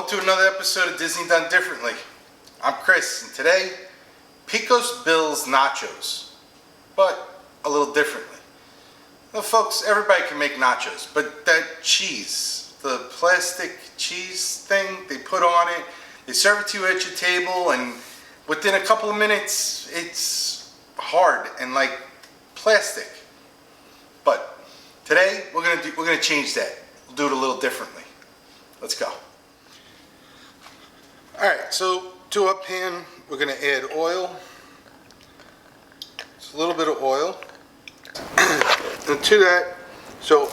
Welcome to another episode of Disney Done Differently. I'm Chris, and today, Pecos Bill's nachos, but a little differently. Well, folks, everybody can make nachos, but that cheese, the plastic cheese thing they put on it, they serve it to you at your table, and within a couple of minutes, it's hard and like plastic. But today, we're gonna change that. We'll do it a little differently. Let's go. Alright, so to our pan, we're going to add oil. Just a little bit of oil. And to that, so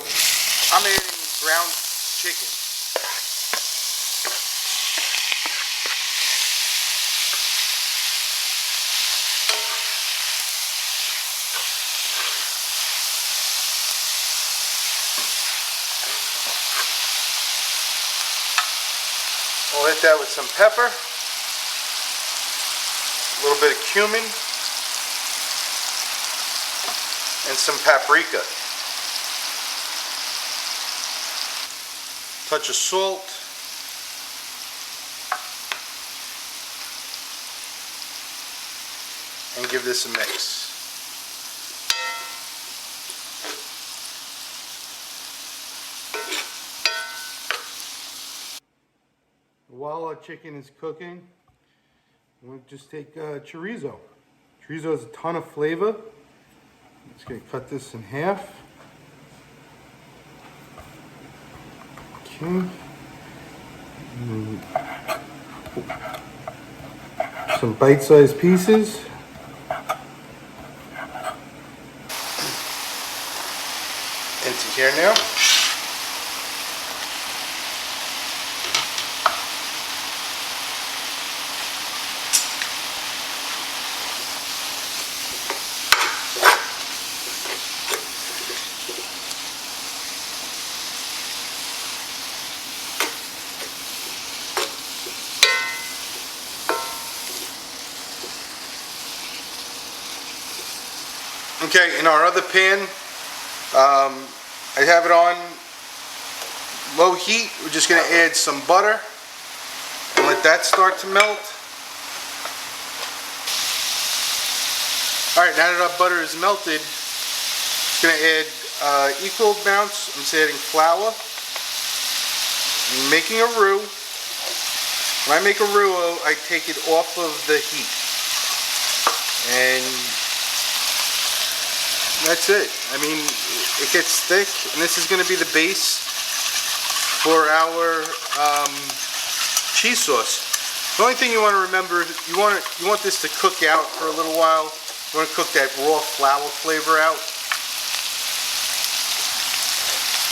I'm adding ground chicken. We'll hit that with some pepper, a little bit of cumin, and some paprika. Touch of salt. And give this a mix. While our chicken is cooking, we'll just take chorizo. Chorizo has a ton of flavor. I'm just going to cut this in half. Okay. Some bite-sized pieces. Into here now. Okay, in our other pan, I have it on low heat. We're just going to add some butter and let that start to melt. Alright, now that our butter is melted, I'm going to add equal amounts. I'm just adding flour. I'm making a roux. When I make a roux, I take it off of the heat. And that's it. I mean, it gets thick, and this is going to be the base for our cheese sauce. The only thing you want to remember, you want this to cook out for a little while. You want to cook that raw flour flavor out.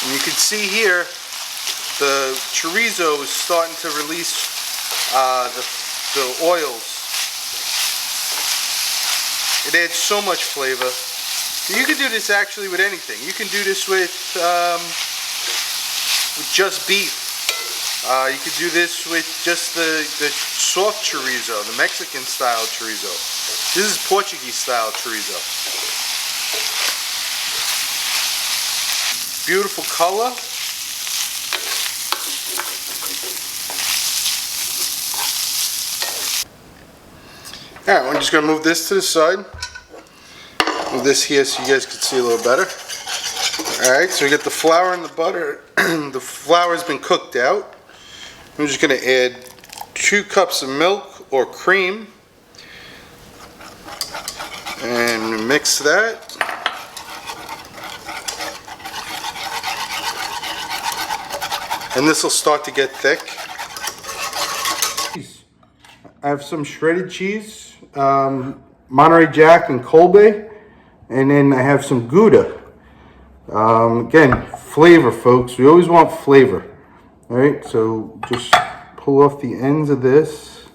And you can see here, the chorizo is starting to release the oils. It adds so much flavor. You can do this actually with anything. You can do this with just beef. You could do this with just the soft chorizo, the Mexican style chorizo. This is Portuguese style chorizo. Beautiful color. Alright, I'm just going to move this to the side. Move this here so you guys can see a little better. Alright, so we get the flour and the butter. The flour has been cooked out. I'm just going to add 2 cups of milk or cream. And mix that. And this will start to get thick. I have some shredded cheese, Monterey Jack and Colby. And then I have some Gouda. Again, flavor, folks. We always want flavor. Alright, so just pull off the ends of this.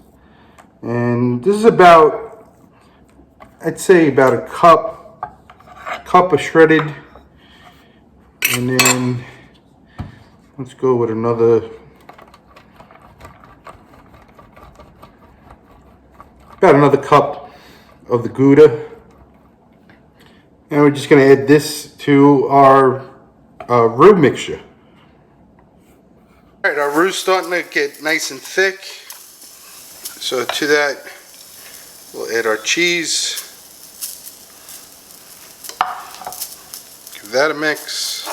And this is about, I'd say about a cup of shredded. And then let's go with another, about another cup of the Gouda. And we're just going to add this to our roux mixture. All right, our roux's starting to get nice and thick. So to that, we'll add our cheese. Give that a mix.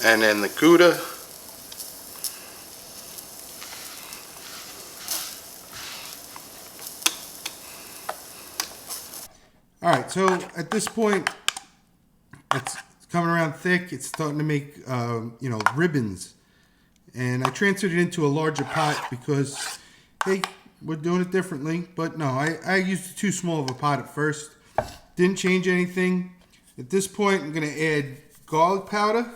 And then the Gouda. All right, so at this point, it's coming around thick. It's starting to make, ribbons. And I transferred it into a larger pot because, hey, we're doing it differently. But no, I used too small of a pot at first. Didn't change anything. At this point, I'm going to add garlic powder.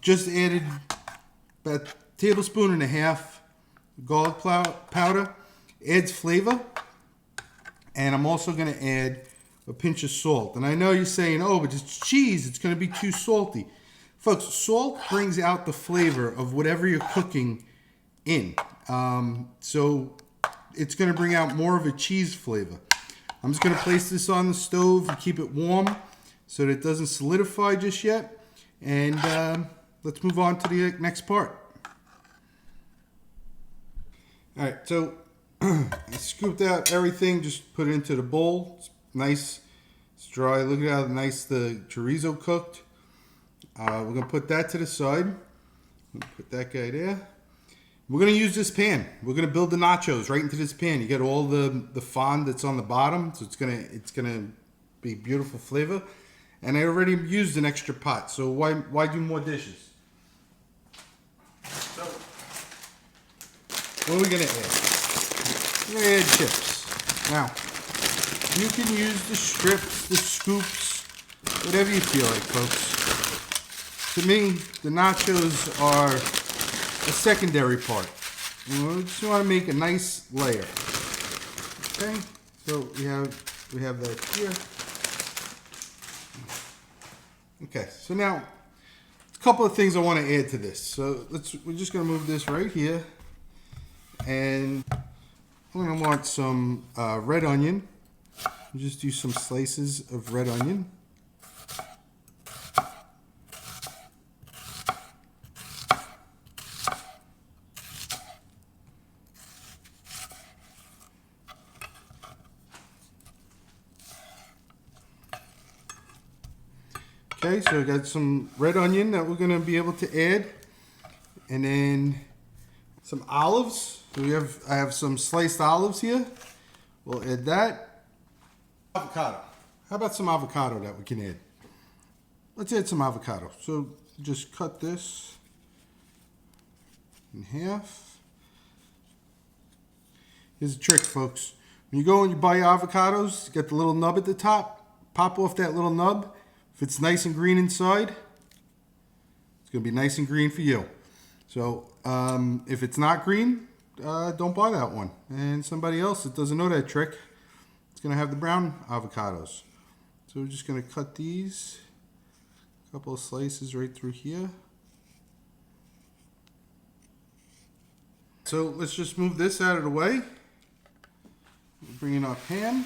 Just added about a tablespoon and a half garlic powder. Adds flavor. And I'm also going to add a pinch of salt. And I know you're saying, oh, but it's cheese. It's going to be too salty. Folks, salt brings out the flavor of whatever you're cooking in. So it's going to bring out more of a cheese flavor. I'm just going to place this on the stove and keep it warm so that it doesn't solidify just yet. And let's move on to the next part. All right, so I scooped out everything, just put it into the bowl. It's nice, it's dry. Look at how nice the chorizo cooked. We're gonna put that to the side. Put that guy there. We're gonna use this pan. We're gonna build the nachos right into this pan. You get all the fond that's on the bottom, so it's gonna be beautiful flavor. And I already used an extra pot, so why do more dishes? So what are we gonna add? We're gonna add chips. Now, you can use the strips, the scoops, whatever you feel like, folks. To me, the nachos are a secondary part. We just want to make a nice layer. Okay, so we have that here. Okay, so now a couple of things I want to add to this. So we're just gonna move this right here, and I'm gonna want some red onion. Just do some slices of red onion. Okay, so we got some red onion that we're gonna be able to add, and then some olives. So I have some sliced olives here. We'll add that. Avocado. How about some avocado that we can add? Let's add some avocado. So just cut this in half. Here's a trick, folks. When you go and you buy avocados, you get the little nub at the top. Pop off that little nub. If it's nice and green inside, it's gonna be nice and green for you. So if it's not green, don't buy that one. And somebody else that doesn't know that trick, it's gonna have the brown avocados. So we're just gonna cut these, a couple of slices right through here. So let's just move this out of the way. Bring in our pan.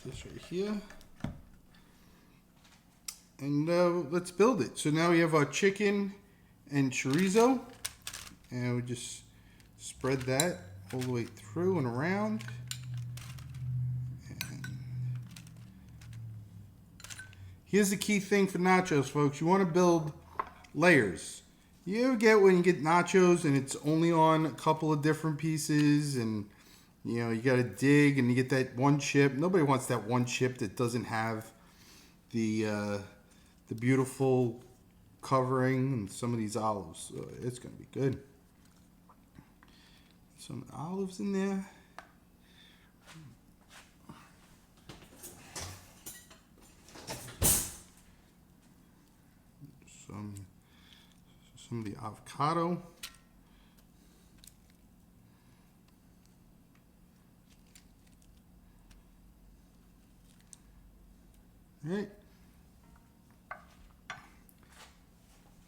This right here. And let's build it. So now we have our chicken and chorizo. And we just spread that all the way through and around. And here's the key thing for nachos, folks. You want to build layers. You ever get when you get nachos and it's only on a couple of different pieces, and you got to dig and you get that one chip. Nobody wants that one chip that doesn't have the beautiful covering and some of these olives. So it's going to be good. Some olives in there. Some of the avocado. All right.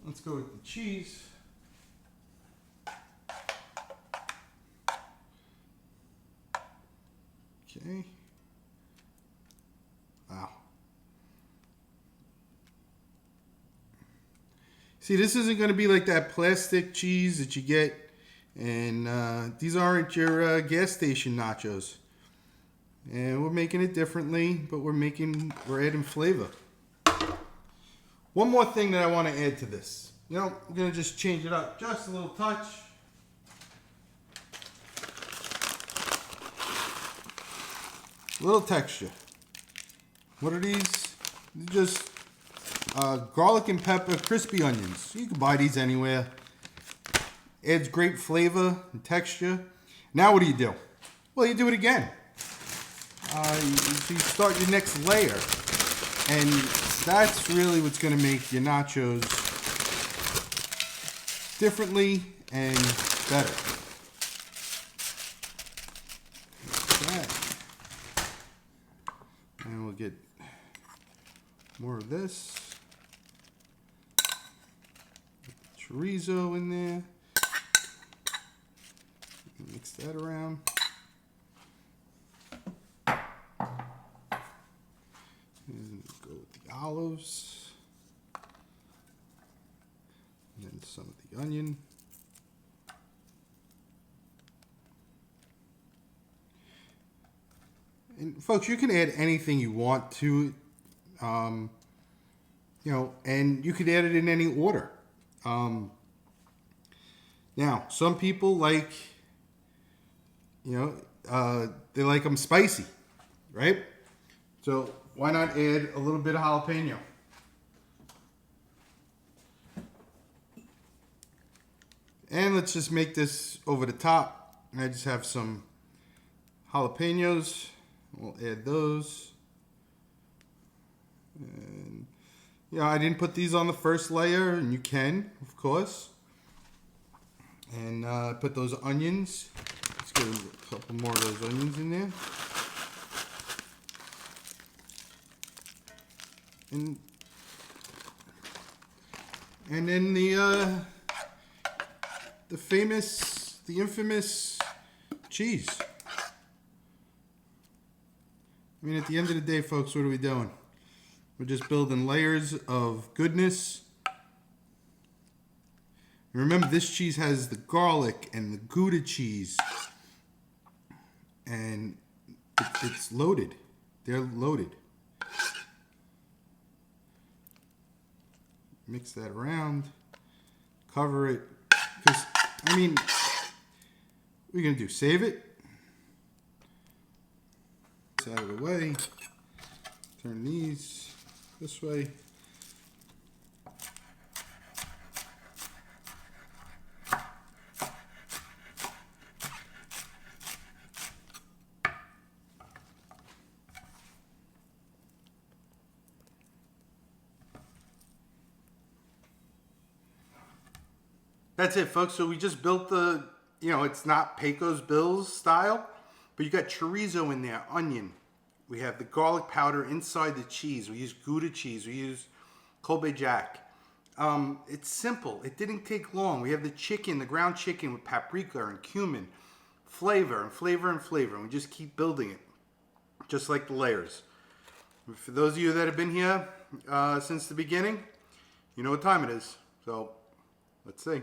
Let's go with the cheese. Okay. Wow. See, this isn't going to be like that plastic cheese that you get, and these aren't your gas station nachos. And we're making it differently, but we're adding flavor. One more thing that I want to add to this. You know, I'm going to just change it up just a little touch. A little texture. What are these? They're just garlic and pepper crispy onions. You can buy these anywhere. Adds great flavor and texture. Now what do? Well, you do it again. You start your next layer. And that's really what's going to make your nachos differently and better. Like that. And we'll get more of this. Chorizo in there. Mix that around. And go with the olives. And then some of the onion. And folks, you can add anything you want to it. You know, and you could add it in any order. Now, some people like, you know, they like them spicy, right? So why not add a little bit of jalapeno? And let's just make this over the top. I just have some jalapenos. We'll add those. And yeah, I didn't put these on the first layer, and you can, of course. And put those onions. Let's get a couple more of those onions in there. And then the infamous cheese. I mean, at the end of the day, folks, what are we doing? We're just building layers of goodness. Remember, this cheese has the garlic and the Gouda cheese. And it's loaded. They're loaded. Mix that around. Cover it. Because, I mean, what are you going to do? Save it? This out of the way. Turn these this way. That's it, folks. So we just built the, you know, it's not Pecos Bills style, but you got chorizo in there, onion. We have the garlic powder inside the cheese. We use Gouda cheese. We use Colby Jack. It's simple. It didn't take long. We have the chicken, the ground chicken with paprika and cumin. Flavor and flavor and flavor. And we just keep building it, just like the layers. For those of you that have been here since the beginning, you know what time it is. So, let's see.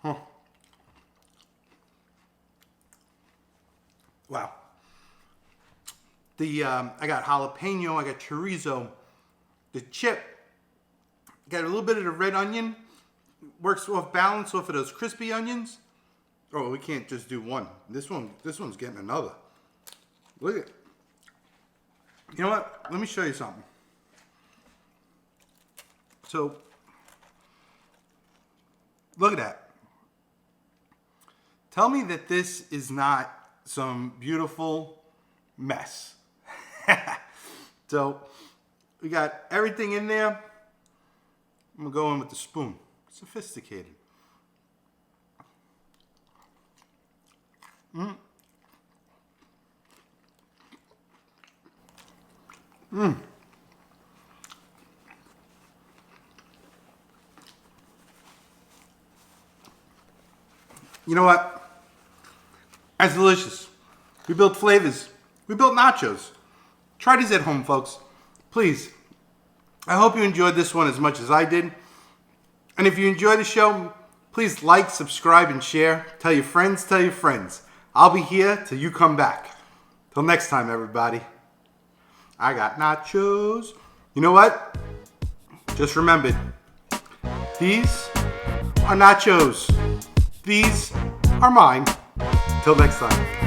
Huh. Wow. I got jalapeno, I got chorizo, the chip, got a little bit of the red onion, works off balance off of those crispy onions. Oh, we can't just do one. This one's getting another. Look at it. You know what? Let me show you something. So, look at that. Tell me that this is not some beautiful mess. So, we got everything in there. I'm going to go in with the spoon. Sophisticated. You know what? That's delicious. We built flavors. We built nachos. Try these at home, folks. Please. I hope you enjoyed this one as much as I did. And if you enjoy the show, please like, subscribe, and share. Tell your friends, tell your friends. I'll be here till you come back. Till next time, everybody. I got nachos. You know what? Just remembered. These are nachos. These are mine. Till next time.